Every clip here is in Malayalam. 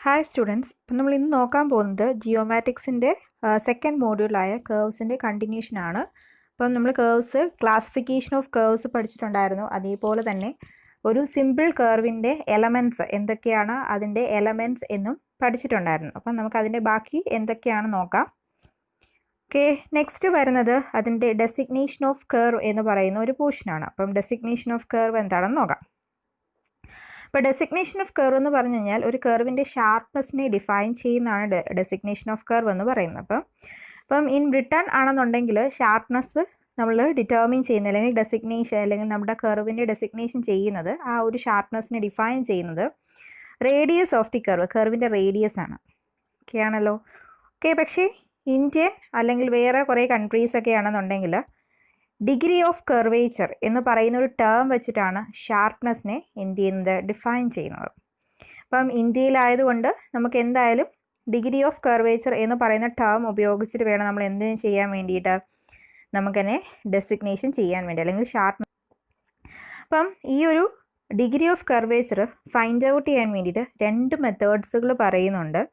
ഹായ് സ്റ്റുഡൻസ്, ഇപ്പം നമ്മൾ ഇന്ന് നോക്കാൻ പോകുന്നത് ജിയോമാറ്റിക്സിൻ്റെ സെക്കൻഡ് മോഡ്യൂളായ കേർവ്സിൻ്റെ കണ്ടിന്യൂഷനാണ്. അപ്പം നമ്മൾ കേർവ്സ് ക്ലാസിഫിക്കേഷൻ ഓഫ് കേർവ്സ് പഠിച്ചിട്ടുണ്ടായിരുന്നു. അതേപോലെ തന്നെ ഒരു സിമ്പിൾ കേർവിൻ്റെ എലമെൻറ്റ്സ് എന്തൊക്കെയാണ്, അതിൻ്റെ എലമെൻറ്റ്സ് എന്നും പഠിച്ചിട്ടുണ്ടായിരുന്നു. അപ്പം നമുക്ക് അതിൻ്റെ ബാക്കി എന്തൊക്കെയാണ് നോക്കാം. ഓക്കെ, നെക്സ്റ്റ് വരുന്നത് അതിൻ്റെ ഡെസിഗ്നേഷൻ ഓഫ് കേർവ് എന്ന് പറയുന്ന ഒരു പോർഷനാണ്. അപ്പം ഡെസിഗ്നേഷൻ ഓഫ് കേർവ് എന്താണെന്ന് നോക്കാം. അപ്പോൾ ഡെസിഗ്നേഷൻ ഓഫ് കർവ് എന്ന് പറഞ്ഞു കഴിഞ്ഞാൽ ഒരു കർവിൻ്റെ ഷാർപ്നെസ്സിനെ ഡിഫൈൻ ചെയ്യുന്നതാണ് ഡെസിഗ്നേഷൻ ഓഫ് കർവ് എന്ന് പറയുന്നത്. അപ്പം ഇൻ റിട്ടേൺ ആണെന്നുണ്ടെങ്കിൽ ഷാർപ്നെസ് നമ്മൾ ഡിറ്റർമിൻ ചെയ്യുന്നത് അല്ലെങ്കിൽ ഡെസിഗ്നേഷൻ അല്ലെങ്കിൽ നമ്മുടെ കർവിൻ്റെ ഡെസിഗ്നേഷൻ ചെയ്യുന്നത് ആ ഒരു ഷാർപ്നെസ്സിനെ ഡിഫൈൻ ചെയ്യുന്നത് റേഡിയസ് ഓഫ് ദി കർവിൻ്റെ റേഡിയസ് ആണ്. ഓക്കെ ആണല്ലോ. ഓക്കെ, പക്ഷേ ഇന്ത്യൻ അല്ലെങ്കിൽ വേറെ കുറേ കൺട്രീസൊക്കെ ആണെന്നുണ്ടെങ്കിൽ ഡിഗ്രി ഓഫ് കർവേച്ചർ എന്ന് പറയുന്ന ഒരു ടേം വെച്ചിട്ടാണ് ഷാർപ്നെസ്സിനെ എന്ത് ചെയ്യുന്നത്, ഡിഫൈൻ ചെയ്യുന്നത്. അപ്പം ഇന്ത്യയിലായതുകൊണ്ട് നമുക്ക് എന്തായാലും ഡിഗ്രി ഓഫ് കർവേച്ചർ എന്ന് പറയുന്ന ടേം ഉപയോഗിച്ചിട്ട് വേണം നമ്മൾ എന്തിനു ചെയ്യാൻ വേണ്ടിയിട്ട്, നമുക്കെന്നെ ഡെസിഗ്നേഷൻ ചെയ്യാൻ വേണ്ടി അല്ലെങ്കിൽ ഷാർപ്നെസ്. അപ്പം ഈ ഒരു degree of curvature find out ചെയ്യാൻ വേണ്ടിയിട്ട് രണ്ട് മെത്തേഡ്സുകൾ പറയുന്നുണ്ട്.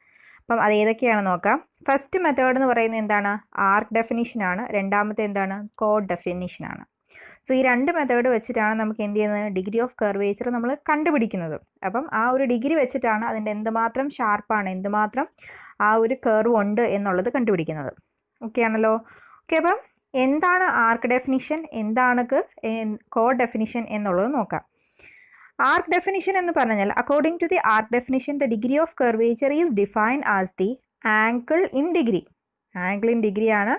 അപ്പം അത് ഏതൊക്കെയാണെന്ന് നോക്കാം. ഫസ്റ്റ് മെത്തേഡ് എന്ന് പറയുന്നത് എന്താണ്, ആർക്ക് ഡെഫിനിഷനാണ്. രണ്ടാമത്തെ എന്താണ്, കോഡ് ഡെഫിനിഷനാണ്. സോ ഈ രണ്ട് മെത്തേഡ് വെച്ചിട്ടാണ് നമുക്ക് എന്ത് ചെയ്യുന്നത്, ഡിഗ്രി ഓഫ് കർവേച്ചർ നമ്മൾ കണ്ടുപിടിക്കുന്നത്. അപ്പം ആ ഒരു ഡിഗ്രി വെച്ചിട്ടാണ് അതിൻ്റെ എന്തുമാത്രം ഷാർപ്പാണ്, എന്തുമാത്രം ആ ഒരു കർവ് ഉണ്ട് എന്നുള്ളത് കണ്ടുപിടിക്കുന്നത്. ഓക്കെ ആണല്ലോ. ഓക്കെ, അപ്പം എന്താണ് ആർക്ക് ഡെഫിനിഷൻ, എന്താണ് കോഡ് ഡെഫിനിഷൻ എന്നുള്ളത് നോക്കാം. ആർക്ക് ഡെഫിനിഷൻ എന്ന് പറഞ്ഞാൽ according to the arc definition the degree of curvature is defined as the angle in degree. Angle in degree ആണ്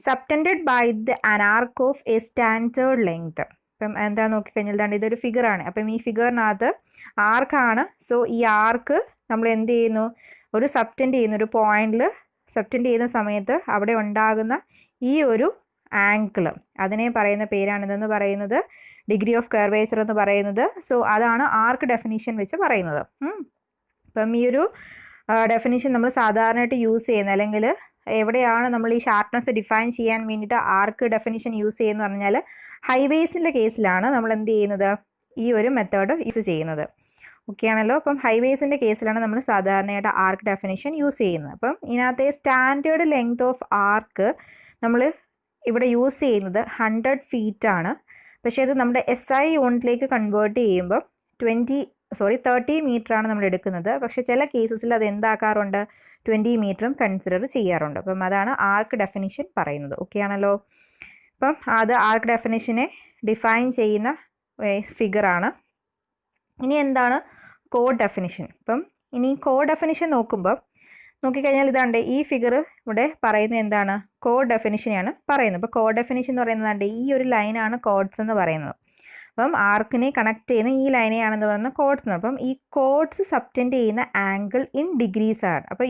subtended by the an arc of a standard length. ഇപ്പം എന്താ നോക്കിക്കഴിഞ്ഞാൽ ഇതൊരു ഫിഗറാണ്. അപ്പം ഈ ഫിഗറിനകത്ത് ആർക്കാണ്. സോ ഈ ആർക്ക് നമ്മൾ എന്ത് ചെയ്യുന്നു, ഒരു സബ്റ്റൻഡ് ചെയ്യുന്ന ഒരു പോയിന്റിൽ സബ്റ്റൻഡ് ചെയ്യുന്ന സമയത്ത് അവിടെ ഉണ്ടാകുന്ന ഈ ഒരു ആംഗിൾ, അതിനെ പറയുന്ന പേരാണിതെന്ന് പറയുന്നത് ഡിഗ്രി ഓഫ് കർവേച്ചർ എന്ന് പറയുന്നത്. സോ അതാണ് ആർക്ക് ഡെഫിനിഷൻ വെച്ച് പറയുന്നത്. അപ്പം ഈ ഒരു ഡെഫിനിഷൻ നമ്മൾ സാധാരണയായിട്ട് യൂസ് ചെയ്യുന്നത്, അല്ലെങ്കിൽ എവിടെയാണ് നമ്മൾ ഈ ഷാർപ്നെസ് ഡിഫൈൻ ചെയ്യാൻ വേണ്ടിയിട്ട് ആർക്ക് ഡെഫിനിഷൻ യൂസ് ചെയ്യുന്നത് പറഞ്ഞാൽ ഹൈവേസിൻ്റെ കേസിലാണ് നമ്മൾ എന്ത് ചെയ്യുന്നത്, ഈ ഒരു മെത്തേഡ് യൂസ് ചെയ്യുന്നത്. ഓക്കെ ആണല്ലോ. അപ്പം ഹൈവേസിൻ്റെ കേസിലാണ് നമ്മൾ സാധാരണയായിട്ട് ആർക്ക് ഡെഫിനിഷൻ യൂസ് ചെയ്യുന്നത്. അപ്പം ഇതിനകത്തെ സ്റ്റാൻഡേർഡ് ലെങ്ത് ഓഫ് ആർക്ക് നമ്മൾ ഇവിടെ യൂസ് ചെയ്യുന്നത് 100 ഫീറ്റ് ആണ്. പക്ഷേ അത് നമ്മുടെ SI യൂണിറ്റിലേക്ക് കൺവേർട്ട് ചെയ്യുമ്പോൾ 30 മീറ്ററാണ് നമ്മൾ എടുക്കുന്നത്. പക്ഷേ ചില കേസസിൽ അത് എന്താക്കാറുണ്ട്, 20 മീറ്ററും കൺസിഡർ ചെയ്യാറുണ്ട്. അപ്പം അതാണ് ആർക്ക് ഡെഫിനിഷൻ പറയുന്നത്. ഓക്കെ ആണല്ലോ. അപ്പം അത് ആർക്ക് ഡെഫിനിഷനെ ഡിഫൈൻ ചെയ്യുന്ന ഫിഗറാണ്. ഇനി എന്താണ് കോഡ് ഡെഫിനിഷൻ. ഇപ്പം ഇനി കോഡ് ഡെഫിനിഷൻ നോക്കിക്കഴിഞ്ഞാൽ ഇതാണ്ട് ഈ ഫിഗർ ഇവിടെ പറയുന്നത് എന്താണ്, കോഡ് ഡെഫിനിഷനെയാണ് പറയുന്നത്. അപ്പോൾ കോഡ് ഡെഫിനിഷൻ എന്ന് പറയുന്നത് ഈ ഒരു ലൈനാണ് കോഡ്സ് എന്ന് പറയുന്നത്. അപ്പം ആർക്കിനെ കണക്ട് ചെയ്യുന്ന ഈ ലൈനെയാണെന്ന് പറയുന്നത് കോഡ്സ്. അപ്പം ഈ കോഡ്സ് സബ്റ്റൻഡ് ചെയ്യുന്ന ആംഗിൾ ഇൻ ഡിഗ്രീസ് ആണ്. അപ്പോൾ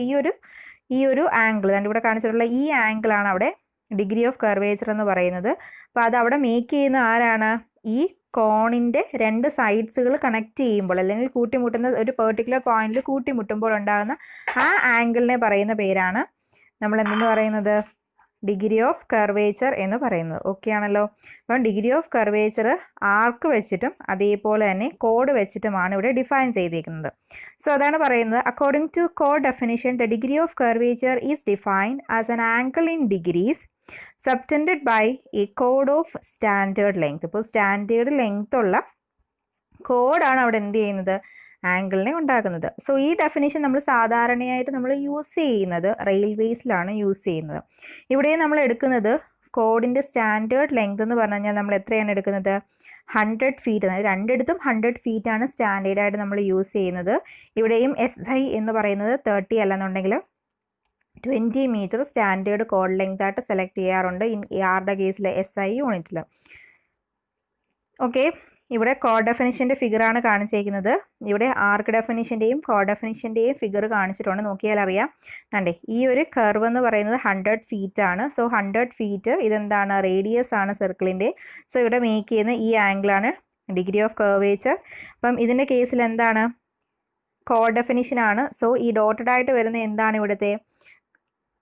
ഈ ഒരു ആംഗിൾ ഇവിടെ കാണിച്ചിട്ടുള്ള ഈ ആംഗിളാണ് അവിടെ ഡിഗ്രി ഓഫ് കർവേച്ചർ എന്ന് പറയുന്നത്. അപ്പോൾ അത് അവിടെ മേക്ക് ചെയ്യുന്ന ആരാണ്, ഈ കോണിൻ്റെ രണ്ട് സൈഡ്സുകൾ കണക്ട് ചെയ്യുമ്പോൾ അല്ലെങ്കിൽ കൂട്ടിമുട്ടുന്ന ഒരു പെർട്ടിക്കുലർ പോയിന്റിൽ കൂട്ടിമുട്ടുമ്പോൾ ഉണ്ടാകുന്ന ആ ആംഗിളിനെ പറയുന്ന പേരാണ് നമ്മൾ എന്തെന്ന് പറയുന്നത്, ഡിഗ്രി ഓഫ് കർവേച്ചർ എന്ന് പറയുന്നത്. ഓക്കെ ആണല്ലോ. അപ്പം ഡിഗ്രി ഓഫ് കർവേച്ചർ ആർക്ക് വെച്ചിട്ടും അതേപോലെ തന്നെ കോഡ് വെച്ചിട്ടുമാണ് ഇവിടെ ഡിഫൈൻ ചെയ്തിരിക്കുന്നത്. സോ അതാണ് പറയുന്നത് according to code definition the degree of curvature is defined as an angle in degrees subtended by A code of standard length. ഇപ്പോൾ സ്റ്റാൻഡേർഡ് ലെങ്ത് ഉള്ള കോഡാണ് അവിടെ എന്ത് ചെയ്യുന്നത്, ആംഗിളിനെ ഉണ്ടാക്കുന്നത്. സോ ഈ ഡെഫിനിഷൻ നമ്മൾ സാധാരണയായിട്ട് നമ്മൾ യൂസ് ചെയ്യുന്നത് റെയിൽവേസിലാണ് യൂസ് ചെയ്യുന്നത്. ഇവിടെ നമ്മൾ എടുക്കുന്നത് കോഡിൻ്റെ സ്റ്റാൻഡേർഡ് ലെങ്ത് എന്ന് പറഞ്ഞു കഴിഞ്ഞാൽ നമ്മൾ എത്രയാണ് എടുക്കുന്നത്, 100 ഫീറ്റ്. രണ്ടിടത്തും 100 ഫീറ്റാണ് സ്റ്റാൻഡേർഡായിട്ട് നമ്മൾ യൂസ് ചെയ്യുന്നത്. ഇവിടെയും SI എന്ന് പറയുന്നത് 30 അല്ലെന്നുണ്ടെങ്കിൽ 20 മീറ്റർ സ്റ്റാൻഡേർഡ് കോഡ് ലെങ്ത് ആയിട്ട് സെലക്ട് ചെയ്യാറുണ്ട് ആരുടെ കേസിൽ, SI യൂണിറ്റിൽ. ഓക്കെ, ഇവിടെ കോഡ് ഡെഫിനിഷൻ്റെ ഫിഗറാണ് കാണിച്ചിരിക്കുന്നത്. ഇവിടെ ആർക്ക് ഡെഫിനിഷൻ്റെയും കോഡ് ഡെഫിനിഷൻ്റെയും ഫിഗർ കാണിച്ചിട്ടുണ്ട്. നോക്കിയാൽ അറിയാം. കണ്ടേ, ഈ ഒരു കർവ് എന്ന് പറയുന്നത് 100 ഫീറ്റ് ആണ്. സോ 100 ഫീറ്റ് ഇതെന്താണ്, റേഡിയസ് ആണ് സർക്കിളിൻ്റെ. സോ ഇവിടെ മേക്ക് ചെയ്യുന്ന ഈ ആംഗിളാണ് ഡിഗ്രി ഓഫ് കർവേച്ചർ. അപ്പം ഇതിൻ്റെ കേസിൽ എന്താണ്, കോഡ് ഡെഫിനിഷനാണ്. സോ ഈ ഡോട്ടഡ് ആയിട്ട് വരുന്ന എന്താണ് ഇവിടുത്തെ,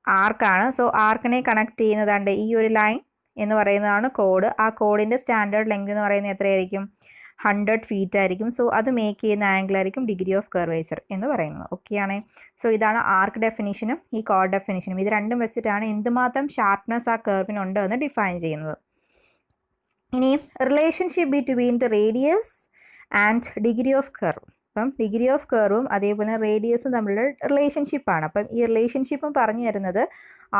ആർക്കാണ്. സോ ആർക്കിനെ കണക്ട് ചെയ്യുന്നതാണ്ട് ഈ ഒരു ലൈൻ എന്ന് പറയുന്നതാണ് കോഡ്. ആ കോഡിൻ്റെ സ്റ്റാൻഡേർഡ് ലെങ്ത് എന്ന് പറയുന്നത് എത്രയായിരിക്കും, 100 ഫീറ്റ് ആയിരിക്കും. സോ അത് മേക്ക് ചെയ്യുന്ന ആംഗിൾ ആയിരിക്കും ഡിഗ്രി ഓഫ് കർവേച്ചർ എന്ന് പറയുന്നത്. ഓക്കെയാണ്. സോ ഇതാണ് ആർക്ക് ഡെഫിനിഷനും ഈ കോഡ് ഡെഫിനിഷനും. ഇത് രണ്ടും വെച്ചിട്ടാണ് എന്തുമാത്രം ഷാർപ്നെസ് ആ കർവിനുണ്ട് എന്ന് ഡിഫൈൻ ചെയ്യുന്നത്. ഇനി relationship between the radius and degree of curve. അപ്പം ഡിഗ്രി ഓഫ് കർവും അതേപോലെ റേഡിയസും തമ്മിലുള്ള റിലേഷൻഷിപ്പാണ്. അപ്പം ഈ റിലേഷൻഷിപ്പും പറഞ്ഞു തരുന്നത്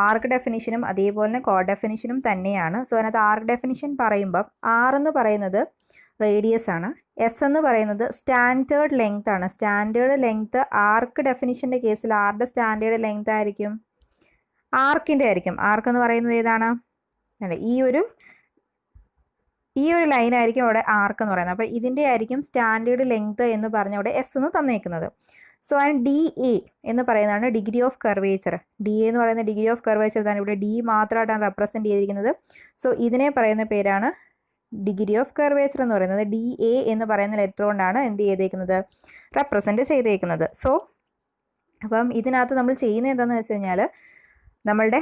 ആർക്ക് ഡെഫിനിഷനും അതേപോലെ തന്നെ കോഡ് ഡെഫിനിഷനും തന്നെയാണ്. സോ അതിനകത്ത് ആർക്ക് ഡെഫിനിഷൻ പറയുമ്പം ആർ എന്ന് പറയുന്നത് റേഡിയസ് ആണ്, എസ് എന്ന് പറയുന്നത് സ്റ്റാൻഡേർഡ് ലെങ്ത് ആണ്. സ്റ്റാൻഡേർഡ് ലെങ്ത് ആർക്ക് ഡെഫിനിഷൻ്റെ കേസിൽ ആരുടെ സ്റ്റാൻഡേർഡ് ലെങ്ത് ആയിരിക്കും? ആർക്കിൻ്റെ ആയിരിക്കും. ആർക്ക് എന്ന് പറയുന്നത് ഏതാണ്? ഈ ഒരു ലൈനായിരിക്കും അവിടെ ആർക്ക് എന്ന് പറയുന്നത്. അപ്പോൾ ഇതിൻ്റെ ആയിരിക്കും സ്റ്റാൻഡേർഡ് ലെങ്ത് എന്ന് പറഞ്ഞ അവിടെ എസ് എന്ന് തന്നേക്കുന്നത്. സോ ആൻഡ് ഡി എ എന്ന് പറയുന്നതാണ് degree of curvature. D A എന്ന് പറയുന്ന ഡിഗ്രി ഓഫ് കർവേച്ചർ തന്നെ ഇവിടെ ഡി മാത്രമായിട്ടാണ് റെപ്രസെൻറ്റ് ചെയ്തിരിക്കുന്നത്. സോ ഇതിനെ പറയുന്ന പേരാണ് ഡിഗ്രി ഓഫ് കർവേച്ചർ എന്ന് പറയുന്നത്. ഡി എ എന്ന് പറയുന്ന ലെറ്റർ കൊണ്ടാണ് എന്ത് ചെയ്തേക്കുന്നത്? റെപ്രസെൻറ്റ് ചെയ്തേക്കുന്നത്. സോ അപ്പം ഇതിനകത്ത് നമ്മൾ ചെയ്യുന്നത് എന്താണെന്ന് വെച്ച് കഴിഞ്ഞാൽ നമ്മളുടെ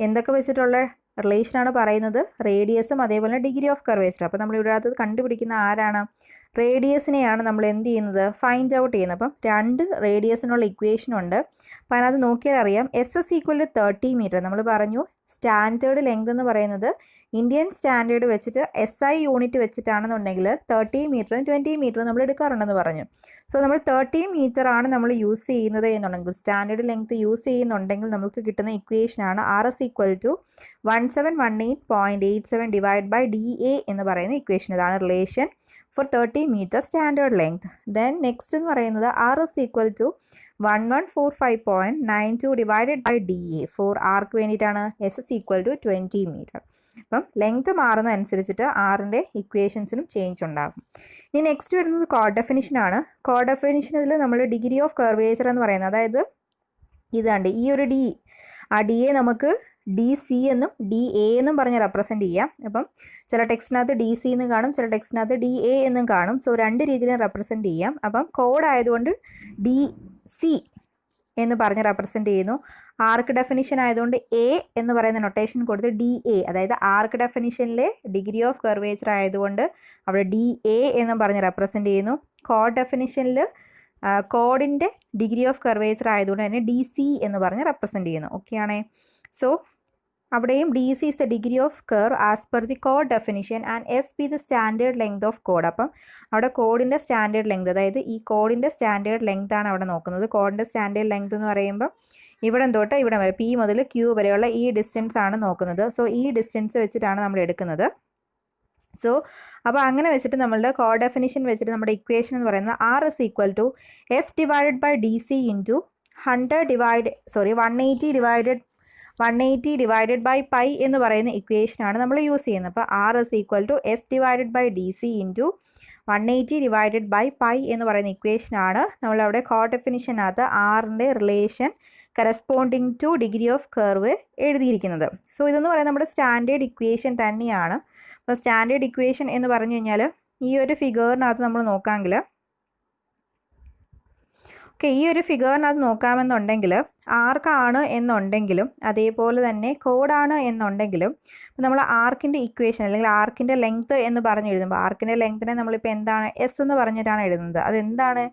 എന്തൊക്കെ വെച്ചിട്ടുള്ള റിലേഷനാണ് പറയുന്നത്? റേഡിയസും അതേപോലെ ഡിഗ്രി ഓഫ് കർവേച്ചർ. അപ്പോൾ നമ്മൾ ഇവിടെ അകത്ത് കണ്ടുപിടിക്കുന്ന ആരാണ്? റേഡിയസിനെയാണ് നമ്മൾ എന്ത് ചെയ്യുന്നത്? ഫൈൻഡ് ഔട്ട് ചെയ്യുന്നത്. അപ്പം രണ്ട് റേഡിയസിനുള്ള ഇക്വേഷൻ ഉണ്ട്. അപ്പോൾ അതിനകത്ത് നോക്കിയാൽ അറിയാം S S equal to 30 metre. നമ്മൾ പറഞ്ഞു സ്റ്റാൻഡേർഡ് ലെങ്ത് എന്ന് പറയുന്നത് ഇന്ത്യൻ സ്റ്റാൻഡേർഡ് വെച്ചിട്ട് SI യൂണിറ്റ് വെച്ചിട്ടാണെന്നുണ്ടെങ്കിൽ 30 മീറ്ററും 20 മീറ്ററും നമ്മൾ എടുക്കാറുണ്ടെന്ന് പറഞ്ഞു. സോ നമ്മൾ 30 മീറ്റർ ആണ് നമ്മൾ യൂസ് ചെയ്യുന്നത് എന്നുണ്ടെങ്കിൽ, സ്റ്റാൻഡേർഡ് ലെങ്ത് യൂസ് ചെയ്യുന്നുണ്ടെങ്കിൽ നമുക്ക് കിട്ടുന്ന ഇക്വേഷനാണ് RS equal to 1718.87 divide by DA എന്ന് പറയുന്ന ഇക്വേഷൻ. ഇതാണ് relation for 30 metre standard length. Then next എന്ന് പറയുന്നത് RS equal to 1145.92 divided by DA. For arc വേണ്ടിയിട്ടാണ് SS ഈക്വൽ ടു 20 മീറ്റർ. അപ്പം ലെങ്ത് മാറുന്ന അനുസരിച്ചിട്ട് ആറിൻ്റെ ഇക്വേഷൻസിനും ചേഞ്ച് ഉണ്ടാകും. ഇനി നെക്സ്റ്റ് വരുന്നത് കോഡ് ഡെഫിനിഷനാണ്. കോഡ് ഡെഫിനിഷനിൽ നമ്മൾ ഡിഗ്രി ഓഫ് കർവേച്ചർ എന്ന് പറയുന്നത്, അതായത് ഇതാണ്ട് ഈ ഒരു ഡി, ആ ഡി എ നമുക്ക് DC എന്നും DA എന്നും പറഞ്ഞ് റെപ്രസെൻറ്റ് ചെയ്യാം. അപ്പം ചില ടെക്സ്റ്റിനകത്ത് DC എന്ന് കാണും, ചില ടെക്സ്റ്റിനകത്ത് DA എന്നും കാണും. സോ രണ്ട് രീതിയിലും റെപ്രസെൻറ്റ് ചെയ്യാം. അപ്പം കോഡ് ആയതുകൊണ്ട് DC എന്ന് പറഞ്ഞ് റെപ്രസെൻറ്റ് ചെയ്യുന്നു. ആർക്ക് ഡെഫിനിഷൻ ആയതുകൊണ്ട് A എന്ന് പറയുന്ന നൊട്ടേഷൻ കൊടുത്ത് DA, അതായത് ആർക്ക് ഡെഫിനിഷനിലെ ഡിഗ്രി ഓഫ് കർവേച്ചർ ആയതുകൊണ്ട് അവിടെ DA എന്ന് പറഞ്ഞ് റെപ്രസെൻറ്റ് ചെയ്യുന്നു. കോഡ് ഡെഫിനിഷനിൽ കോഡിൻ്റെ ഡിഗ്രി ഓഫ് കർവേച്ചർ ആയതുകൊണ്ട് തന്നെ DC എന്ന് പറഞ്ഞ് റെപ്രസെൻറ്റ് ചെയ്യുന്നു. ഓക്കെയാണേ. സോ അവിടെയും DC is the degree of curve as per the code definition and S be the standard length of code. അപ്പം അവിടെ കോഡിൻ്റെ സ്റ്റാൻഡേർഡ് ലെങ്ത്, അതായത് ഈ കോഡിൻ്റെ സ്റ്റാൻഡേർഡ് ലെങ്ത് ആണ് അവിടെ നോക്കുന്നത്. കോഡിൻ്റെ സ്റ്റാൻഡേർഡ് ലെങ്ത് എന്ന് പറയുമ്പോൾ ഇവിടെ തൊട്ട് ഇവിടെ വരെ P മുതൽ Q വരെയുള്ള ഈ ഡിസ്റ്റൻസ് ആണ് നോക്കുന്നത്. സോ ഈ ഡിസ്റ്റൻസ് വെച്ചിട്ടാണ് നമ്മൾ എടുക്കുന്നത്. സോ അപ്പോൾ അങ്ങനെ വെച്ചിട്ട് നമ്മളുടെ കോഡ് ഡെഫിനിഷൻ വെച്ചിട്ട് നമ്മുടെ ഇക്വേഷൻ എന്ന് പറയുന്നത് RS equal to S divided by DC into 180 divided by pi എന്ന് പറയുന്ന ഇക്വേഷനാണ് നമ്മൾ യൂസ് ചെയ്യുന്നത്. അപ്പോൾ RS equal to S divided by DC into 180 divided by pi എന്ന് പറയുന്ന ഇക്വേഷനാണ് നമ്മളവിടെ കോഡ് ഡെഫിനിഷനകത്ത് ആറിൻ്റെ relation corresponding to degree of curve എഴുതിയിരിക്കുന്നത്. സോ ഇതെന്ന് പറയുന്നത് നമ്മുടെ സ്റ്റാൻഡേർഡ് ഇക്വേഷൻ തന്നെയാണ്. അപ്പോൾ സ്റ്റാൻഡേർഡ് ഇക്വേഷൻ എന്ന് പറഞ്ഞു കഴിഞ്ഞാൽ ഈ ഒരു ഫിഗറിനകത്ത് നമ്മൾ നോക്കാമെങ്കിൽ, ഈ ഒരു ഫിഗറിനകത്ത് നോക്കാമെന്നുണ്ടെങ്കിൽ ആർക്കാണ് എന്നുണ്ടെങ്കിലും അതേപോലെ തന്നെ കോഡാണ് എന്നുണ്ടെങ്കിലും നമ്മൾ ആർക്കിൻ്റെ ഇക്വേഷൻ അല്ലെങ്കിൽ ആർക്കിൻ്റെ ലെങ്ത്ത് എന്ന് പറഞ്ഞ് എഴുതുമ്പോൾ ആർക്കിൻ്റെ ലെങ്ത്തിനെ നമ്മളിപ്പോൾ എന്താണ് S എന്ന് പറഞ്ഞിട്ടാണ് എഴുതുന്നത്. അതെന്താണ്?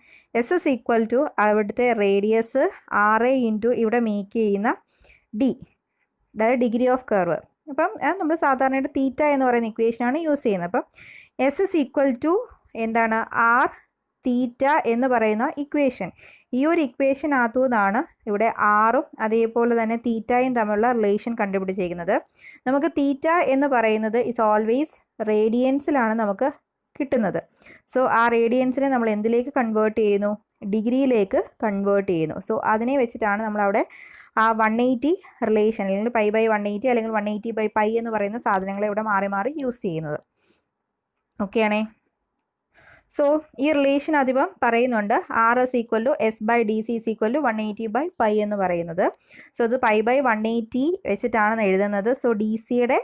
SS ഈക്വൽ ടു അവിടുത്തെ റേഡിയസ് RA ഇൻറ്റു ഇവിടെ മേക്ക് ചെയ്യുന്ന D, അതായത് ഡിഗ്രി ഓഫ് കർവ്. അപ്പം നമ്മൾ സാധാരണയായിട്ട് തീറ്റ എന്ന് പറയുന്ന ഇക്വേഷനാണ് യൂസ് ചെയ്യുന്നത്. അപ്പം SS ഈക്വൽ ടു എന്താണ്? R തീറ്റ എന്ന് പറയുന്ന ഇക്വേഷൻ. ഈ ഒരു ഇക്വേഷനകത്തു നിന്നാണ് ഇവിടെ ആറും അതേപോലെ തന്നെ തീറ്റയും തമ്മിലുള്ള റിലേഷൻ കണ്ടുപിടിച്ചിരിക്കുന്നത്. നമുക്ക് തീറ്റ എന്ന് പറയുന്നത് ഇസ് ഓൾവേസ് റേഡിയൻസിലാണ് നമുക്ക് കിട്ടുന്നത്. സോ ആ റേഡിയൻസിനെ നമ്മൾ എന്തിലേക്ക് കൺവേർട്ട് ചെയ്യുന്നു? ഡിഗ്രിയിലേക്ക് കൺവേർട്ട് ചെയ്യുന്നു. സോ അതിനെ വെച്ചിട്ടാണ് നമ്മളവിടെ ആ 180 റിലേഷൻ അല്ലെങ്കിൽ പൈ ബൈ 180 അല്ലെങ്കിൽ 180 ബൈ പൈ എന്ന് പറയുന്ന സാധനങ്ങളെ ഇവിടെ മാറി മാറി യൂസ് ചെയ്യുന്നത്. ഓക്കെയാണേ. സോ ഈ റിലേഷൻ അധികം പറയുന്നുണ്ട് RS equal to S by DC is equal to 180 by pi എന്ന് പറയുന്നത്. സോ ഇത് പൈ ബൈ 180 വെച്ചിട്ടാണ് എഴുതുന്നത്. സോ DCയുടെ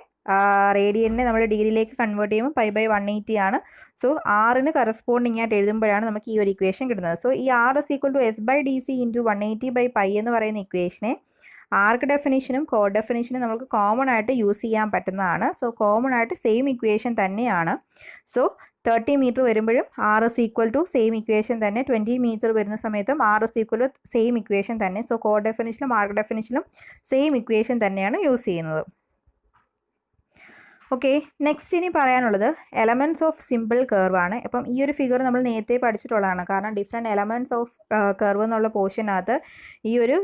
റേഡിയനെ നമ്മൾ ഡിഗ്രിയിലേക്ക് കൺവേർട്ട് ചെയ്യുമ്പോൾ പൈ ബൈ 180 ആണ്. സോ ആറിന് കറസ്പോണ്ടിങ് ആയിട്ട് എഴുതുമ്പോഴാണ് നമുക്ക് ഈ ഒരു ഇക്വേഷൻ കിട്ടുന്നത്. സോ ഈ RS equal to S by DC into 180 by pi എന്ന് പറയുന്ന ഇക്വേഷനെ ആർക്ക് ഡെഫിനിഷനും കോഡ് ഡെഫിനിഷനും നമുക്ക് കോമൺ ആയിട്ട് യൂസ് ചെയ്യാൻ പറ്റുന്നതാണ്. സോ കോമൺ ആയിട്ട് സെയിം ഇക്വേഷൻ തന്നെയാണ്. സോ 30 മീറ്റർ വരുമ്പോഴും R is equal to same equation തന്നെ, 20 മീറ്റർ വരുന്ന സമയത്തും R is equal to same equation തന്നെ. സോ കോഡ് ഡെഫിനിഷനും ആർക്ക് ഡെഫിനിഷനും സെയിം ഇക്വേഷൻ തന്നെയാണ് യൂസ് ചെയ്യുന്നത്. ഓക്കെ, നെക്സ്റ്റ് ഇനി പറയാനുള്ളത് എലമെൻറ്റ്സ് ഓഫ് സിമ്പിൾ കർവ് ആണ്. അപ്പം ഈ ഒരു ഫിഗർ നമ്മൾ നേരത്തെ പഠിച്ചിട്ടുള്ളതാണ്, കാരണം ഡിഫറെൻറ്റ് എലമെൻറ്റ്സ് ഓഫ് കർവ് എന്നുള്ള പോർഷനകത്ത് ഈ ഒരു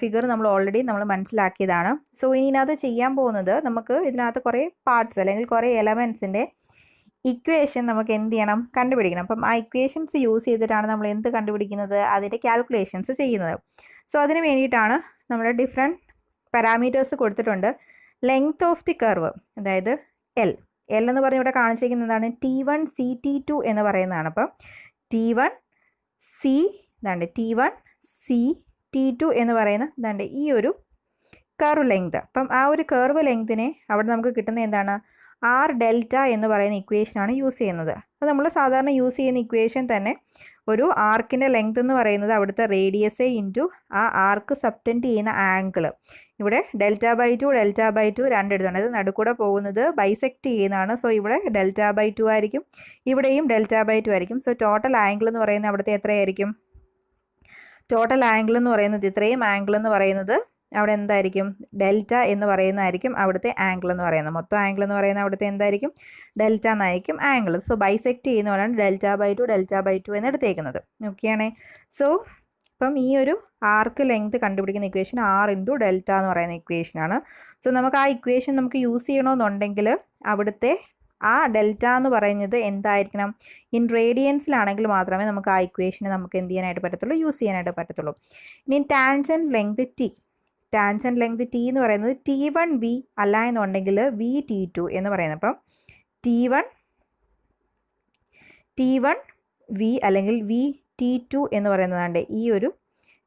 ഫിഗർ നമ്മൾ ഓൾറെഡി മനസ്സിലാക്കിയതാണ്. സോ ഇനി ഇതിനകത്ത് ചെയ്യാൻ പോകുന്നത്, നമുക്ക് ഇതിനകത്ത് കുറേ പാർട്സ് അല്ലെങ്കിൽ കുറേ എലമെൻറ്റ്സിൻ്റെ ഇക്വേഷൻ നമുക്ക് എന്ത് ചെയ്യണം, കണ്ടുപിടിക്കണം. അപ്പം ആ ഇക്വേഷൻസ് യൂസ് ചെയ്തിട്ടാണ് നമ്മൾ എന്ത് കണ്ടുപിടിക്കുന്നത്, അതിൻ്റെ കാൽക്കുലേഷൻസ് ചെയ്യുന്നത്. സോ അതിന് വേണ്ടിയിട്ടാണ് നമ്മൾ ഡിഫറെൻറ്റ് പാരാമീറ്റേഴ്സ് കൊടുത്തിട്ടുണ്ട്. ലെങ്ത് ഓഫ് ദി കർവ്, അതായത് എൽ എന്ന് പറഞ്ഞ് ഇവിടെ കാണിച്ചിരിക്കുന്നത് എന്താണ്, T1 C T2 എന്ന് പറയുന്നതാണ്. അപ്പം T1 C T1 C T2 എന്ന് പറയുന്ന ഇതാണ്ട് ഈ ഒരു കർവ് ലെങ്ത്. അപ്പം ആ ഒരു കർവ് ലെങ്തിനെ അവിടെ നമുക്ക് കിട്ടുന്ന എന്താണ്, ആർ ഡെൽറ്റ എന്ന് പറയുന്ന ഇക്വേഷനാണ് യൂസ് ചെയ്യുന്നത്. അത് നമ്മൾ സാധാരണ യൂസ് ചെയ്യുന്ന ഇക്വേഷൻ തന്നെ. ഒരു ആർക്കിൻ്റെ ലെങ്ത് എന്ന് പറയുന്നത് അവിടുത്തെ റേഡിയസ് ഇൻറ്റു ആ ആർക്ക് സബ്റ്റൻഡ് ചെയ്യുന്ന ആംഗിൾ. ഇവിടെ ഡെൽറ്റ ബൈ ടു രണ്ടെടുത്തുണ്ട്, അത് നടുക്കൂടെ പോകുന്നത് ബൈസെക്റ്റ് ചെയ്യുന്നതാണ്. സോ ഇവിടെ ഡെൽറ്റ/2 ആയിരിക്കും, ഇവിടെയും ഡെൽറ്റ/2 ആയിരിക്കും. സോ ടോട്ടൽ ആംഗിൾ എന്ന് പറയുന്നത് അവിടുത്തെ എത്രയായിരിക്കും, ടോട്ടൽ ആംഗിൾ എന്ന് പറയുന്നത് ഇത്രയും ആംഗിൾ എന്ന് പറയുന്നത് അവിടെ എന്തായിരിക്കും, ഡെൽറ്റ എന്ന് പറയുന്നതായിരിക്കും അവിടുത്തെ ആംഗിൾ എന്ന് പറയുന്നത്. മൊത്തം ആംഗിൾ എന്ന് പറയുന്നത് അവിടുത്തെ എന്തായിരിക്കും, ഡെൽറ്റ എന്നായിരിക്കും ആംഗിൾ. സോ ബൈസെക്റ്റ് ചെയ്യുന്നതാണ് ഡെൽറ്റ/2 എന്ന് എടുത്തേക്കുന്നത്. ഓക്കെയാണേ. സോ അപ്പം ഈ ഒരു ആർക്ക് ലെങ്ത് കണ്ടുപിടിക്കുന്ന ഇക്വേഷൻ ആർ ഇൻറ്റു ഡെൽറ്റ എന്ന് പറയുന്ന ഇക്വേഷനാണ്. സോ നമുക്ക് ആ ഇക്വേഷൻ നമുക്ക് യൂസ് ചെയ്യണമെന്നുണ്ടെങ്കിൽ അവിടുത്തെ ആ ഡെൽറ്റ എന്ന് പറയുന്നത് എന്തായിരിക്കണം, ഇൻ റേഡിയൻസിലാണെങ്കിൽ മാത്രമേ നമുക്ക് ആ ഇക്വേഷനെ നമുക്ക് എന്ത് ചെയ്യാനായിട്ട് പറ്റത്തുള്ളൂ, യൂസ് ചെയ്യാനായിട്ട് പറ്റത്തുള്ളൂ. ഇനി ടാൻജൻറ്റ് ലെങ്ത് ടി എന്ന് പറയുന്നത് T1V അല്ല എന്നുണ്ടെങ്കിൽ VT2 എന്ന് പറയുന്നത്. അപ്പം T1V അല്ലെങ്കിൽ VT2 എന്ന് പറയുന്നതാണ്ട് ഈ ഒരു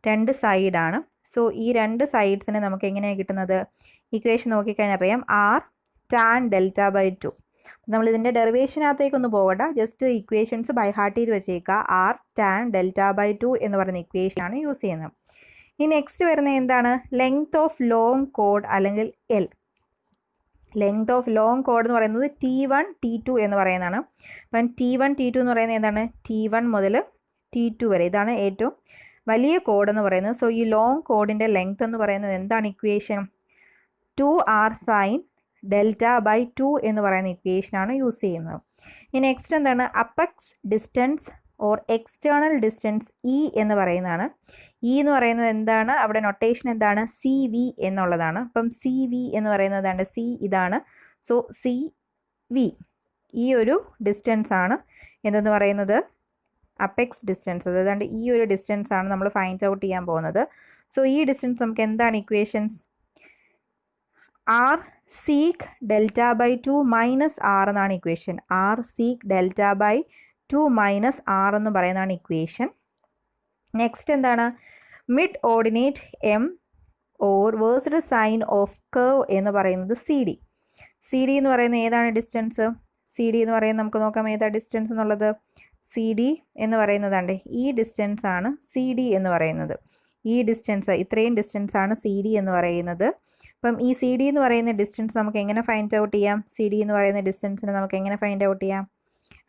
രണ്ട് സൈഡാണ്. സോ ഈ രണ്ട് സൈഡ്സിനെ നമുക്ക് എങ്ങനെയാണ് കിട്ടുന്നത്, ഇക്വേഷൻ നോക്കിക്കഴിഞ്ഞാൽ അറിയാം, ആർ ടാൻ ഡെൽറ്റ/2. നമ്മൾ ഇതിൻ്റെ ഡെറിവേഷനകത്തേക്കൊന്നും പോകണ്ട, ജസ്റ്റ് ഇക്വേഷൻസ് ബൈ ഹാർട്ട് ചെയ്ത് വെച്ചേക്കുക. ആർ ടാൻ ഡെൽറ്റ/2 എന്ന് പറയുന്ന ഇക്വേഷനാണ് യൂസ് ചെയ്യുന്നത്. ഇനി നെക്സ്റ്റ് വരുന്നത് എന്താണ്, ലെങ്ത് ഓഫ് ലോങ് കോഡ് അല്ലെങ്കിൽ L. Length of long code എന്ന് പറയുന്നത് T1 T2 എന്ന് പറയുന്നതാണ്. അപ്പം T1 T2 എന്ന് പറയുന്നത് എന്താണ്, T1 മുതൽ T2 വരെ, ഇതാണ് ഏറ്റവും വലിയ കോഡ് എന്ന് പറയുന്നത്. സോ ഈ ലോങ് കോഡിൻ്റെ ലെങ്ത് എന്ന് പറയുന്നത് എന്താണ് ഇക്വേഷൻ, 2r സൈൻ ഡെൽറ്റ/2 എന്ന് പറയുന്ന ഇക്വേഷനാണ് യൂസ് ചെയ്യുന്നത്. ഇനി നെക്സ്റ്റ് എന്താണ്, apex distance or external distance E എന്ന് പറയുന്നതാണ്. ഇ എന്ന് പറയുന്നത് എന്താണ്, അവിടെ നൊട്ടേഷൻ എന്താണ്, CV എന്നുള്ളതാണ്. അപ്പം CV എന്ന് പറയുന്നതാണ് സി ഇതാണ്. സോ CV ഈ ഒരു ഡിസ്റ്റൻസ് ആണ് എന്തെന്ന് പറയുന്നത്, അപ്പെക്സ് ഡിസ്റ്റൻസ്. അതായത് ഈ ഒരു ഡിസ്റ്റൻസ് ആണ് നമ്മൾ ഫൈൻഡ് ഔട്ട് ചെയ്യാൻ പോകുന്നത്. സോ ഈ ഡിസ്റ്റൻസ് നമുക്ക് എന്താണ് equations, R sec delta minus R എന്നാണ് equation. R sec delta minus R എന്ന് പറയുന്നതാണ് ഇക്വേഷൻ. നെക്സ്റ്റ് എന്താണ്, mid ordinate M or versed sine of curve എന്ന് പറയുന്നത് CD എന്ന് പറയുന്നത് ഏതാണ് ഡിസ്റ്റൻസ്, CD എന്ന് പറയുന്നത് നമുക്ക് നോക്കാം ഏതാ ഡിസ്റ്റൻസ് എന്നുള്ളത്. CD എന്ന് പറയുന്നതാണ്ട് ഈ ഡിസ്റ്റൻസ് ആണ് CD എന്ന് പറയുന്നത്. ഈ ഡിസ്റ്റൻസ്, ഇത്രയും ഡിസ്റ്റൻസ് ആണ് CD എന്ന് പറയുന്നത്. അപ്പം ഈ CD എന്ന് പറയുന്ന ഡിസ്റ്റൻസ് നമുക്ക് എങ്ങനെ ഫൈൻഡ് ഔട്ട് ചെയ്യാം, CD എന്ന് പറയുന്ന ഡിസ്റ്റൻസിനെ നമുക്ക് എങ്ങനെ ഫൈൻഡ് ഔട്ട് ചെയ്യാം,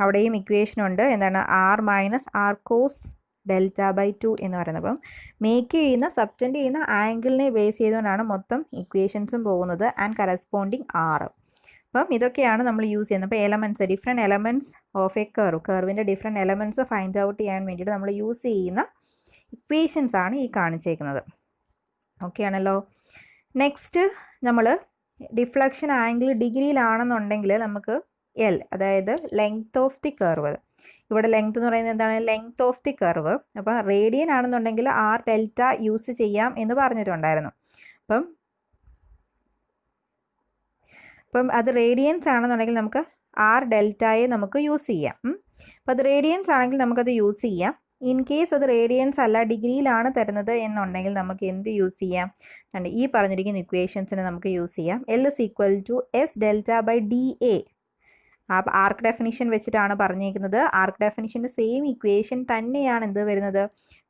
അവിടെയും ഇക്വേഷൻ ഉണ്ട്, എന്താണ്, ആർ മൈനസ് ആർ കോസ് ഡെൽറ്റ/2 എന്ന് പറയുന്നത്. അപ്പം മേക്ക് ചെയ്യുന്ന സബ്റ്റൻഡ് ചെയ്യുന്ന ആംഗിളിനെ ബേസ് ചെയ്തുകൊണ്ടാണ് മൊത്തം ഇക്വേഷൻസും പോകുന്നത് ആൻഡ് കറസ്പോണ്ടിങ് ആർ. അപ്പം ഇതൊക്കെയാണ് നമ്മൾ യൂസ് ചെയ്യുന്നത്. അപ്പോൾ elements, different elements of a കർവിൻ്റെ ഡിഫറെൻറ്റ് എലമെൻറ്റ്സ് ഫൈൻഡ് ഔട്ട് ചെയ്യാൻ വേണ്ടിയിട്ട് നമ്മൾ യൂസ് ചെയ്യുന്ന ഇക്വേഷൻസ് ആണ് ഈ കാണിച്ചേക്കുന്നത്. ഓക്കെ ആണല്ലോ. നെക്സ്റ്റ് നമ്മൾ ഡിഫ്ലക്ഷൻ ആംഗിൾ ഡിഗ്രിയിലാണെന്നുണ്ടെങ്കിൽ നമുക്ക് എൽ, അതായത് ലെങ്ത് ഓഫ് ദി കർവ്. ഇവിടെ ലെങ്ത് എന്ന് പറയുന്നത് എന്താണ്, ലെങ്ത് ഓഫ് ദി കർവ്. അപ്പം റേഡിയൻ ആണെന്നുണ്ടെങ്കിൽ ആർ ഡെൽറ്റ യൂസ് ചെയ്യാം എന്ന് പറഞ്ഞിട്ടുണ്ടായിരുന്നു. അപ്പം അത് റേഡിയൻസ് ആണെന്നുണ്ടെങ്കിൽ നമുക്ക് ആർ ഡെൽറ്റയെ നമുക്ക് യൂസ് ചെയ്യാം. അപ്പോൾ അത് റേഡിയൻസ് ആണെങ്കിൽ നമുക്കത് യൂസ് ചെയ്യാം. ഇൻ കേസ് അത് റേഡിയൻസ് അല്ല ഡിഗ്രിയിലാണ് തരുന്നത് എന്നുണ്ടെങ്കിൽ നമുക്ക് എന്ത് യൂസ് ചെയ്യാം, ഈ പറഞ്ഞിരിക്കുന്ന ഇക്വേഷൻസിനെ നമുക്ക് യൂസ് ചെയ്യാം. L = S delta/dA. അപ്പോൾ ആർക്ക് ഡെഫിനിഷൻ വെച്ചിട്ടാണ് പറഞ്ഞിരിക്കുന്നത്. ആർക്ക് ഡെഫിനിഷൻ്റെ സെയിം ഇക്വേഷൻ തന്നെയാണ് എന്ത് വരുന്നത്,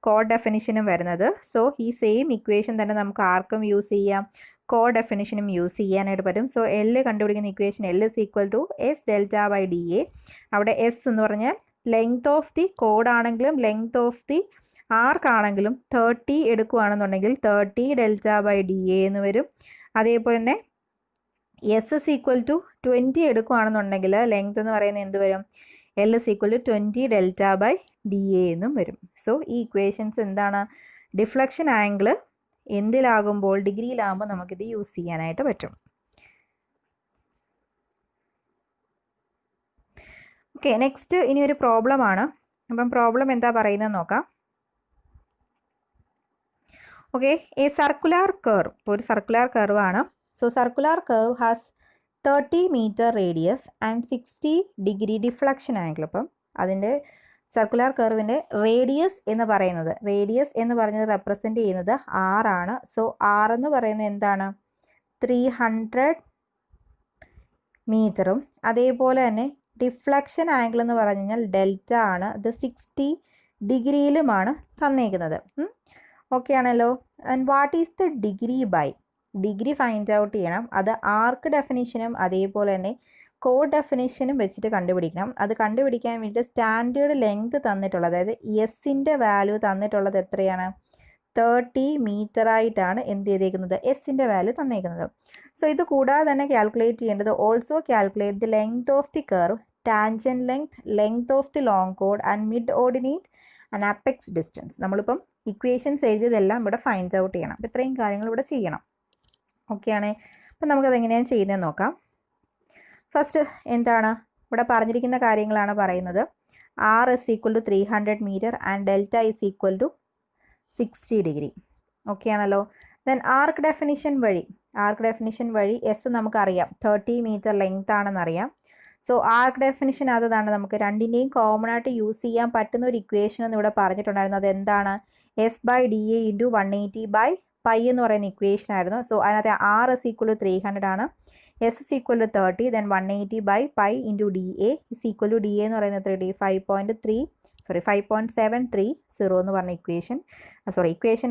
കോഡ് ഡെഫിനിഷനും വരുന്നത്. സോ ഈ സെയിം ഇക്വേഷൻ തന്നെ നമുക്ക് ആർക്കും യൂസ് ചെയ്യാം, കോ ഡെഫിനിഷനും യൂസ് ചെയ്യാനായിട്ട് പറ്റും. സോ എൽ കണ്ടുപിടിക്കുന്ന equation L is equal to S delta by D A. അവിടെ എസ് എന്ന് പറഞ്ഞാൽ ലെങ്ത് ഓഫ് ദി കോഡാണെങ്കിലും ലെങ്ത് ഓഫ് ദി ആർക്കാണെങ്കിലും 30 എടുക്കുകയാണെന്നുണ്ടെങ്കിൽ 30 ഡെൽറ്റ ബൈ ഡി എ എന്ന് വരും. അതേപോലെ തന്നെ എസ് ഇസ് ഈക്വൽ ടു 20 എടുക്കുകയാണെന്നുണ്ടെങ്കിൽ ലെങ്ത് എന്ന് പറയുന്നത് എന്ത് വരും? L is equal to 20 delta by D A എന്നും വരും. സോ ഈ ഇക്വേഷൻസ് എന്താണ്? ഡിഫ്ലക്ഷൻ ആംഗിൾ എന്തിലാകുമ്പോൾ, ഡിഗ്രിയിലാകുമ്പോൾ നമുക്കിത് യൂസ് ചെയ്യാനായിട്ട് പറ്റും. ഓക്കെ, നെക്സ്റ്റ് ഇനി ഒരു പ്രോബ്ലം ആണ്. അപ്പം പ്രോബ്ലം എന്താ പറയുന്നത് നോക്കാം. ഓക്കെ, എ സർക്കുലർ കർവ്, ഇപ്പോൾ ഒരു സർക്കുലർ കർവ് ആണ്. So circular curve has 30 metre radius and 60 degree deflection angle. അപ്പം അതിൻ്റെ സർക്കുലർ കർവിൻ്റെ റേഡിയസ് എന്ന് പറയുന്നത് റെപ്രസെൻ്റ് ചെയ്യുന്നത് R ആണ്. സോ R എന്ന് പറയുന്നത് എന്താണ്? 300 മീറ്ററും അതേപോലെ തന്നെ ഡിഫ്ലക്ഷൻ ആംഗിൾ എന്ന് പറഞ്ഞു കഴിഞ്ഞാൽ ഡെൽറ്റ ആണ്. ഇത് 60 ഡിഗ്രിയിലുമാണ് തന്നേക്കുന്നത്. ഓക്കെ ആണല്ലോ. And what is the degree by? Degree find out ചെയ്യണം. അത് ആർക്ക് ഡെഫിനിഷനും അതേപോലെ തന്നെ കോഡ് ഡെഫിനിഷനും വെച്ചിട്ട് കണ്ടുപിടിക്കണം. അത് കണ്ടുപിടിക്കാൻ വേണ്ടിയിട്ട് സ്റ്റാൻഡേർഡ് ലെങ്ത് തന്നിട്ടുള്ളത്, അതായത് എസിൻ്റെ വാല്യൂ തന്നിട്ടുള്ളത് എത്രയാണ്? 30 മീറ്റർ ആയിട്ടാണ് എന്ത് ചെയ്തേക്കുന്നത്? എസിൻ്റെ വാല്യൂ തന്നേക്കുന്നത്. സോ ഇത് കൂടാതെ തന്നെ കാൽക്കുലേറ്റ് ചെയ്യേണ്ടത് also calculate the length of the curve, tangent length, length of the long code and mid ordinate and apex distance. നമ്മളിപ്പം ഇക്വേഷൻസ് എഴുതിയതെല്ലാം ഇവിടെ ഫൈൻഡ് ഔട്ട് ചെയ്യണം. അപ്പോൾ ഇത്രയും കാര്യങ്ങൾ ഇവിടെ ചെയ്യണം. ഓക്കെ ആണേ. അപ്പം നമുക്കത് എങ്ങനെയാണ് ചെയ്യുന്നതെന്ന് നോക്കാം. ഫസ്റ്റ് എന്താണ് ഇവിടെ പറഞ്ഞിരിക്കുന്ന കാര്യങ്ങളാണ് പറയുന്നത്. R is equal to 300 meter and delta is equal to 60 degree. Okay ആണല്ലോ. ദെൻ ആർക്ക് ഡെഫിനിഷൻ വഴി എസ് നമുക്കറിയാം 30 മീറ്റർ ലെങ്ത് ആണെന്നറിയാം. സോ ആർക്ക് ഡെഫിനിഷൻ അതാണ് നമുക്ക് രണ്ടിൻ്റെയും കോമൺ ആയിട്ട് യൂസ് ചെയ്യാൻ പറ്റുന്ന ഒരു ഇക്വേഷൻ എന്ന് ഇവിടെ പറഞ്ഞിട്ടുണ്ടായിരുന്നു. അത് എന്താണ്? S by D A into 180 by pi എന്ന് പറയുന്ന ഇക്വേഷൻ ആയിരുന്നു. സോ അതിനകത്ത് R is equal to 300 ആണ്, S is equal to 30, then 180 by pi into dA is equal to dA എന്ന് പറയുന്നത് 5.730 എന്ന് പറഞ്ഞ ഇക്വേഷൻ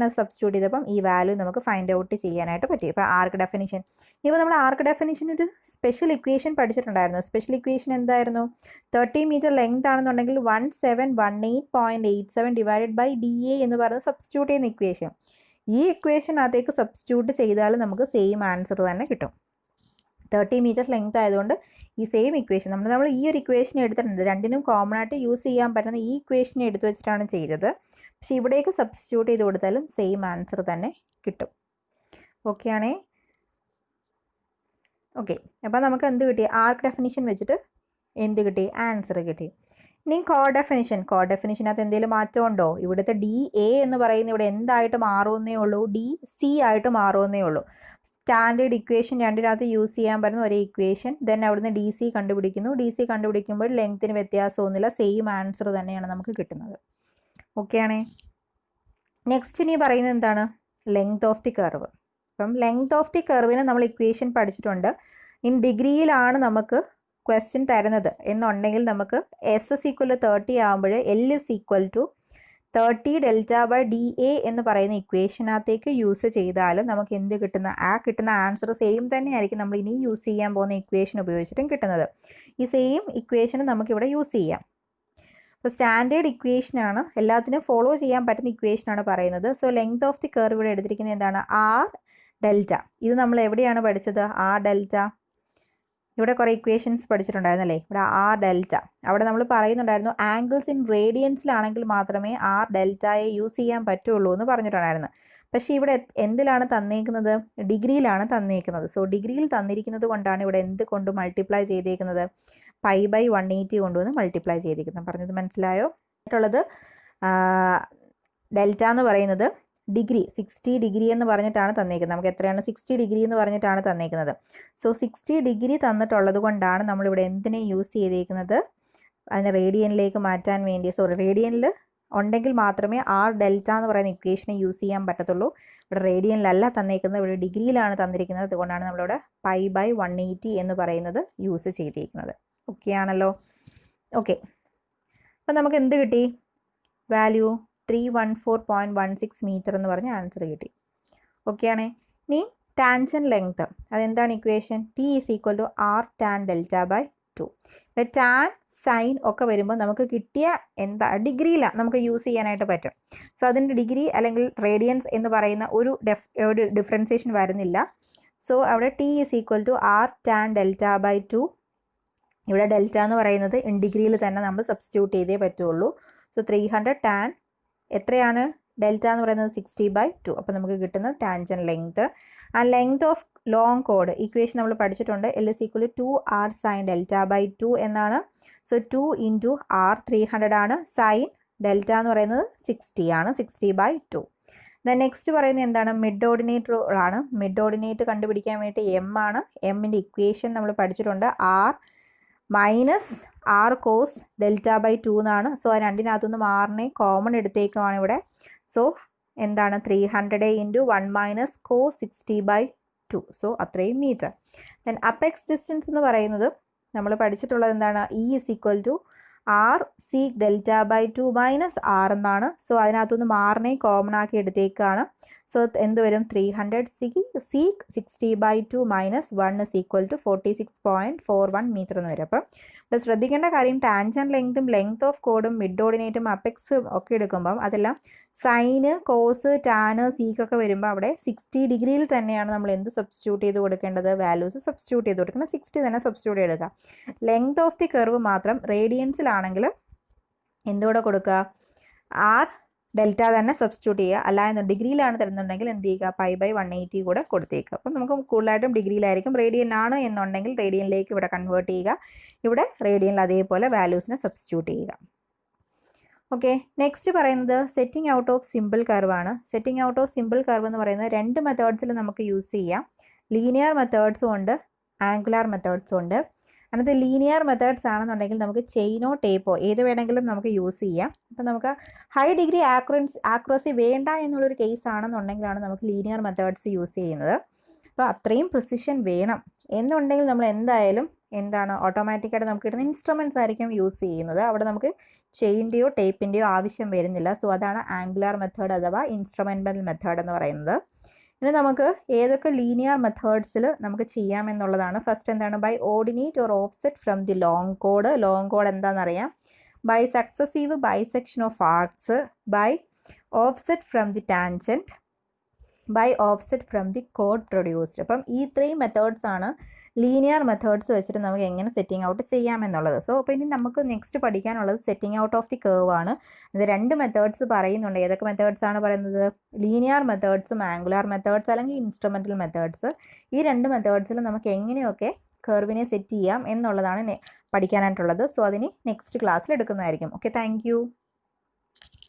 അത് സബ്സ്റ്റിറ്റ്യൂട്ട് ചെയ്തപ്പം ഈ വാല്യൂ നമുക്ക് ഫൈൻഡ് ഔട്ട് ചെയ്യാനായിട്ട് പറ്റി. ഇപ്പോൾ ആർക്ക് ഡെഫിനിഷൻ, ഇപ്പോൾ നമ്മൾ ആർക്ക് ഡെഫിനിഷൻ ഒരു സ്പെഷ്യൽ ഇക്വേഷൻ പഠിച്ചിട്ടുണ്ടായിരുന്നു. സ്പെഷ്യൽ ഇക്വേഷൻ എന്തായിരുന്നു? 30 മീറ്റർ ലെങ്ത് ആണെന്നുണ്ടെങ്കിൽ 1718.87 ഡിവൈഡഡ് ബൈ DA എന്ന് പറയുന്നത് സബ്സ്റ്റിറ്റ്യൂട്ട് ചെയ്യുന്ന ഇക്വേഷൻ. ഈ ഇക്വേഷനകത്തേക്ക് സബ്സ്റ്റിറ്റ്യൂട്ട് ചെയ്താൽ നമുക്ക് സെയിം ആൻസർ തന്നെ കിട്ടും. 30 മീറ്റർ ലെങ്ത് ആയതുകൊണ്ട് ഈ സെയിം ഇക്വേഷൻ നമ്മൾ ഈ ഒരു ഇക്വേഷൻ എടുത്തിട്ടുണ്ട്. രണ്ടിനും കോമൺ ആയിട്ട് യൂസ് ചെയ്യാൻ പറ്റുന്ന ഈ ഇക്വേഷനെ എടുത്തു വെച്ചിട്ടാണ് ചെയ്തത്. പക്ഷെ ഇവിടേക്ക് സബ്സ്റ്റിറ്റ്യൂട്ട് ചെയ്ത് കൊടുത്താലും സെയിം ആൻസർ തന്നെ കിട്ടും. ഓക്കെ ആണേ. ഓക്കെ, അപ്പോൾ നമുക്ക് എന്ത് കിട്ടി? ആർക്ക് ഡെഫിനിഷൻ വെച്ചിട്ട് എന്ത് കിട്ടി? ആൻസർ കിട്ടി. ഇനി കോഡ് ഡെഫിനിഷനകത്ത് എന്തെങ്കിലും മാറ്റം ഉണ്ടോ? ഇവിടുത്തെ DA എന്ന് പറയുന്നത് ഇവിടെ എന്തായിട്ട് മാറുമെന്നേ ഉള്ളൂ? DC ആയിട്ട് മാറുമെന്നേ ഉള്ളൂ. സ്റ്റാൻഡേർഡ് ഇക്വേഷൻ രണ്ടിനകത്ത് യൂസ് ചെയ്യാൻ പറ്റുന്ന ഒരേ ഇക്വേഷൻ. ദെൻ അവിടുന്ന് DC കണ്ടുപിടിക്കുമ്പോൾ ലെങ്ത്തിന് വ്യത്യാസമൊന്നുമില്ല, സെയിം ആൻസർ തന്നെയാണ് നമുക്ക് കിട്ടുന്നത്. ഓക്കെ ആണേ. നെക്സ്റ്റ് ഇനി പറയുന്നത് എന്താണ്? Length of the curve. അപ്പം ലെങ്ത് ഓഫ് ദി കർവിന് നമ്മൾ ഇക്വേഷൻ പഠിച്ചിട്ടുണ്ട്. ഇൻ ഡിഗ്രിയിലാണ് നമുക്ക് ക്വസ്റ്റ്യൻ തരുന്നത് എന്നുണ്ടെങ്കിൽ നമുക്ക് S is equal to 30 ആകുമ്പോൾ L is equal to 30 delta by DA എന്ന് പറയുന്ന ഇക്വേഷനകത്തേക്ക് യൂസ് ചെയ്താലും നമുക്ക് എന്ത് കിട്ടുന്ന ആൻസർ സെയിം തന്നെയായിരിക്കും നമ്മൾ ഇനി യൂസ് ചെയ്യാൻ പോകുന്ന ഇക്വേഷൻ ഉപയോഗിച്ചിട്ടും കിട്ടുന്നത്. ഈ സെയിം ഇക്വേഷൻ നമുക്കിവിടെ യൂസ് ചെയ്യാം. അപ്പോൾ സ്റ്റാൻഡേർഡ് ഇക്വേഷനാണ്, എല്ലാത്തിനും ഫോളോ ചെയ്യാൻ പറ്റുന്ന ഇക്വേഷനാണ് പറയുന്നത്. So length of the curve ഇവിടെ എടുത്തിരിക്കുന്നത് എന്താണ്? R delta. ഇത് നമ്മൾ എവിടെയാണ് പഠിച്ചത്? R delta. ഇവിടെ കുറേ ഇക്വേഷൻസ് പഠിച്ചിട്ടുണ്ടായിരുന്നല്ലേ, ഇവിടെ R ഡെൽറ്റ. അവിടെ നമ്മൾ പറയുന്നുണ്ടായിരുന്നു ആംഗിൾസ് ഇൻ റേഡിയൻസിലാണെങ്കിൽ മാത്രമേ R ഡെൽറ്റയെ യൂസ് ചെയ്യാൻ പറ്റുള്ളൂ എന്ന് പറഞ്ഞിട്ടുണ്ടായിരുന്നു. പക്ഷേ ഇവിടെ എന്തിലാണ് തന്നേക്കുന്നത്? ഡിഗ്രിയിലാണ് തന്നേക്കുന്നത്. സോ ഡിഗ്രിയിൽ തന്നിരിക്കുന്നത് കൊണ്ടാണ് ഇവിടെ എന്ത് കൊണ്ട് മൾട്ടിപ്ലൈ ചെയ്തേക്കുന്നത്? π/180 കൊണ്ടുവന്ന് മൾട്ടിപ്ലൈ ചെയ്തിരിക്കുന്നത്. പറഞ്ഞത് മനസ്സിലായോ? ആയിട്ടുള്ളത് ഡെൽറ്റ എന്ന് പറയുന്നത് ഡിഗ്രി 60 ഡിഗ്രി എന്ന് പറഞ്ഞിട്ടാണ് തന്നേക്കുന്നത്. നമുക്ക് എത്രയാണ്? 60 ഡിഗ്രി എന്ന് പറഞ്ഞിട്ടാണ് തന്നേക്കുന്നത്. സോ 60 ഡിഗ്രി തന്നിട്ടുള്ളത് കൊണ്ടാണ് നമ്മളിവിടെ എന്തിനെ യൂസ് ചെയ്തേക്കുന്നത്? അതിനെ റേഡിയനിലേക്ക് മാറ്റാൻ വേണ്ടി. റേഡിയനിൽ ഉണ്ടെങ്കിൽ മാത്രമേ R ഡെൽറ്റ എന്ന് പറയുന്ന ഇക്വേഷനെ യൂസ് ചെയ്യാൻ പറ്റത്തുള്ളൂ. ഇവിടെ റേഡിയനിലല്ല തന്നേക്കുന്നത്, ഇവിടെ ഡിഗ്രിയിലാണ് തന്നിരിക്കുന്നത്. അതുകൊണ്ടാണ് നമ്മളിവിടെ π/180 എന്ന് പറയുന്നത് യൂസ് ചെയ്തിരിക്കുന്നത്. ഓക്കെ ആണല്ലോ. ഓക്കെ, അപ്പം നമുക്ക് എന്ത് കിട്ടി? വാല്യൂ 314.16 മീറ്റർ എന്ന് പറഞ്ഞ ആൻസർ കിട്ടി. ഓക്കെ ആണേ. ഇനി ടാൻജൻ ലെങ്ത് അതെന്താണ് equation? T is equal to R tan delta by 2. ഇവിടെ ടാൻ സൈൻ ഒക്കെ വരുമ്പോൾ നമുക്ക് കിട്ടിയ എന്താ ഡിഗ്രിയിലാണ് നമുക്ക് യൂസ് ചെയ്യാനായിട്ട് പറ്റും. സോ അതിൻ്റെ ഡിഗ്രി അല്ലെങ്കിൽ റേഡിയൻസ് എന്ന് പറയുന്ന ഒരു ഡിഫറൻസിയേഷൻ വരുന്നില്ല. സോ അവിടെ T is equal to R tan delta by 2. ഇവിടെ ഡെൽറ്റ എന്ന് പറയുന്നത് ഇൻ ഡിഗ്രിയിൽ തന്നെ നമ്മൾ സബ്സ്റ്റിറ്റ്യൂട്ട് ചെയ്തേ പറ്റുള്ളൂ. സോ 300 ടാൻ എത്രയാണ്? ഡെൽറ്റ എന്ന് പറയുന്നത് 60/2. അപ്പോൾ നമുക്ക് കിട്ടുന്ന ടാൻജൻ ലെങ്ത്. ആ length of long code equation നമ്മൾ പഠിച്ചിട്ടുണ്ട്. L is equal to 2r sin delta by 2 എന്നാണ്. സോ 2 into r 300 ആണ്. സൈൻ ഡെൽറ്റ എന്ന് പറയുന്നത് 60 ആണ്. 60/2. നെക്സ്റ്റ് പറയുന്നത് എന്താണ്? മിഡ് ഓർഡിനേറ്റ് ആണ്. മിഡ് ഓർഡിനേറ്റ് കണ്ടുപിടിക്കാൻ വേണ്ടി എം ആണ്. എമ്മിൻ്റെ ഇക്വേഷൻ നമ്മൾ പഠിച്ചിട്ടുണ്ട്. R minus R cos delta by 2 എന്നാണ്. സോ ആ രണ്ടിനകത്തുനിന്നും ആറിനെ കോമൺ എടുത്തേക്കുമാണ് ഇവിടെ. സോ എന്താണ്? 300 into 1 minus cos 60/2. സോ അത്രയും മീറ്റർ. ദെൻ അപ്പെക്സ് ഡിസ്റ്റൻസ് എന്ന് പറയുന്നത് നമ്മൾ പഠിച്ചിട്ടുള്ളത് എന്താണ്? E is equal to R sec delta by 2 minus R എന്നാണ്. സോ അതിനകത്തുനിന്ന് ആറിനെ കോമൺ ആക്കി എടുത്തേക്കാണ്. സോ എന്ത് വരും? 300 sec 60/2 minus 1 is equal to 46.41 metre എന്ന് വരും. അപ്പം ഇവിടെ ശ്രദ്ധിക്കേണ്ട കാര്യം ടാൻജൻ ലെങ്തും ലെങ്ത് ഓഫ് കോഡും മിഡ് ഓർഡിനേറ്റും അപ്പെക്സും ഒക്കെ എടുക്കുമ്പം അതെല്ലാം സൈന് കോസ് ടാന് സീക്കൊക്കെ വരുമ്പോൾ അവിടെ 60 ഡിഗ്രിയിൽ തന്നെയാണ് നമ്മൾ എന്ത് സബ്സ്റ്റിറ്റ്യൂട്ട് ചെയ്ത് കൊടുക്കേണ്ടത്? വാല്യൂസ് സബ്സ്റ്റിറ്റ്യൂട്ട് ചെയ്ത് കൊടുക്കുന്നത് 60 തന്നെ സബ്സ്റ്റിറ്റ്യൂട്ട് ചെയ്തെടുക്കുക. ലെങ്ത് ഓഫ് ദി കർവ് മാത്രം റേഡിയൻസിലാണെങ്കിൽ എന്തുകൂടെ കൊടുക്കുക? ആർ ഡെൽറ്റ തന്നെ സബ്സ്റ്റിറ്റ്യൂട്ട് ചെയ്യുക. അല്ല എന്ന് ഡിഗ്രിയിലാണ് തരുന്നുണ്ടെങ്കിൽ എന്ത് ചെയ്യുക? π/180 കൂടെ കൊടുത്തേക്കുക. അപ്പം നമുക്ക് കൂടുതലായിട്ടും ഡിഗ്രിയിലായിരിക്കും. റേഡിയൻ ആണ് എന്നുണ്ടെങ്കിൽ റേഡിയനിലേക്ക് ഇവിടെ കൺവേർട്ട് ചെയ്യുക. ഇവിടെ റേഡിയനിൽ അതേപോലെ വാല്യൂസിനെ സബ്സ്റ്റിറ്റ്യൂട്ട് ചെയ്യുക. ഓക്കെ, നെക്സ്റ്റ് പറയുന്നത് setting out of simple curve ആണ്. Setting out of simple curve എന്ന് പറയുന്നത് രണ്ട് മെത്തേഡ്സിൽ നമുക്ക് യൂസ് ചെയ്യാം. ലീനിയർ മെത്തേഡ്സും ഉണ്ട്, ആംഗുലാർ മെത്തേഡ്സും ഉണ്ട്. അങ്ങനത്തെ ലീനിയർ മെത്തേഡ്സ് ആണെന്നുണ്ടെങ്കിൽ നമുക്ക് ചെയിനോ ടേപ്പോ ഏത് വേണമെങ്കിലും നമുക്ക് യൂസ് ചെയ്യാം. അപ്പം നമുക്ക് ഹൈ ഡിഗ്രി ആക്യുറസി വേണ്ട എന്നുള്ളൊരു കേസ് ആണെന്നുണ്ടെങ്കിലാണ് നമുക്ക് ലീനിയർ മെത്തേഡ്സ് യൂസ് ചെയ്യുന്നത്. അപ്പോൾ അത്രയും പ്രിസിഷൻ വേണം എന്നുണ്ടെങ്കിൽ നമ്മൾ എന്തായാലും എന്താണ് ഓട്ടോമാറ്റിക്കായിട്ട് നമുക്ക് കിട്ടുന്ന ഇൻസ്ട്രുമെൻറ്റ്സ് ആയിരിക്കും യൂസ് ചെയ്യുന്നത്. അവിടെ നമുക്ക് ചെയിൻ്റെയോ ടേപ്പിൻ്റെയോ ആവശ്യം വരുന്നില്ല. സോ അതാണ് ആംഗുലാർ മെത്തേഡ് അഥവാ ഇൻസ്ട്രുമെൻ്റൽ മെത്തേഡ് എന്ന് പറയുന്നത്. ഇനി നമുക്ക് ഏതൊക്കെ ലീനിയർ മെത്തേഡ്സിൽ നമുക്ക് ചെയ്യാമെന്നുള്ളതാണ്. ഫസ്റ്റ് എന്താണ്? By ordinate or offset from the long കോഡ്. ലോങ് കോഡ് എന്താണെന്നറിയാം. By successive bisection of arcs, by offset from the tangent, by offset from the കോഡ് പ്രൊഡ്യൂസ്ഡ്. അപ്പം ഈ 3 മെത്തേഡ്സ് ആണ് ലീനിയർ മെത്തേഡ്സ് വെച്ചിട്ട് നമുക്ക് എങ്ങനെ സെറ്റിംഗ് ഔട്ട് ചെയ്യാമെന്നുള്ളത്. സോ അപ്പോൾ ഇനി നമുക്ക് നെക്സ്റ്റ് പഠിക്കാനുള്ളത് setting out of the curve ആണ്. ഇത് 2 മെത്തേഡ്സ് പറയുന്നുണ്ട്. ഏതൊക്കെ മെത്തേഡ്സ് ആണ് പറയുന്നത്? ലീനിയർ മെത്തേഡ്സും ആംഗുലാർ മെത്തേഡ്സ് അല്ലെങ്കിൽ ഇൻസ്ട്രുമെൻ്റൽ മെത്തേഡ്സ്. ഈ 2 മെത്തേഡ്സിൽ നമുക്ക് എങ്ങനെയൊക്കെ കർവിനെ സെറ്റ് ചെയ്യാം എന്നുള്ളതാണ് പഠിക്കാനായിട്ടുള്ളത്. സോ അതിന് നെക്സ്റ്റ് ക്ലാസ്സിൽ എടുക്കുന്നതായിരിക്കും. Okay, thank you.